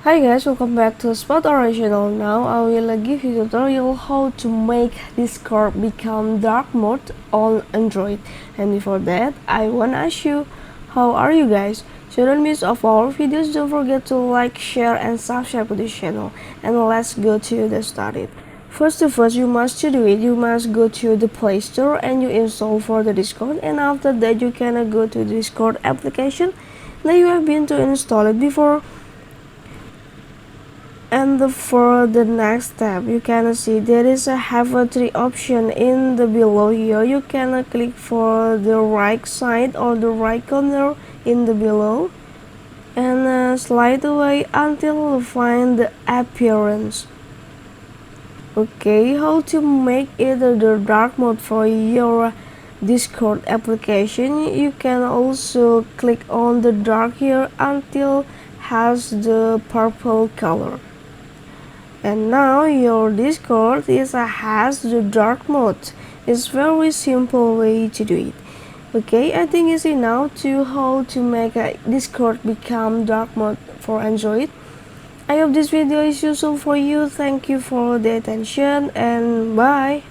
Hi guys, welcome back to Spot Original. Now I will give you a tutorial how to make Discord become dark mode on Android. And before that, I wanna ask you, how are you guys? So don't miss off our videos. Don't forget to like, share, and subscribe to this channel. And let's go to the started. First of all, you must to do it. You must go to the Play Store and you install for the Discord. And after that, you can go to the Discord application that you have been to install it before. And for the next step, you can see there is a have a three option in the below here. You can click for the right side or the right corner in the below and slide away until you find the appearance. Okay, how to make it the dark mode for your Discord application? You can also click on the dark here until has the purple color. And now your Discord has the dark mode. It's very simple way to do it. Okay, I think it's enough to how to make a Discord become dark mode for Android. I hope this video is useful for you. Thank you for the attention and bye.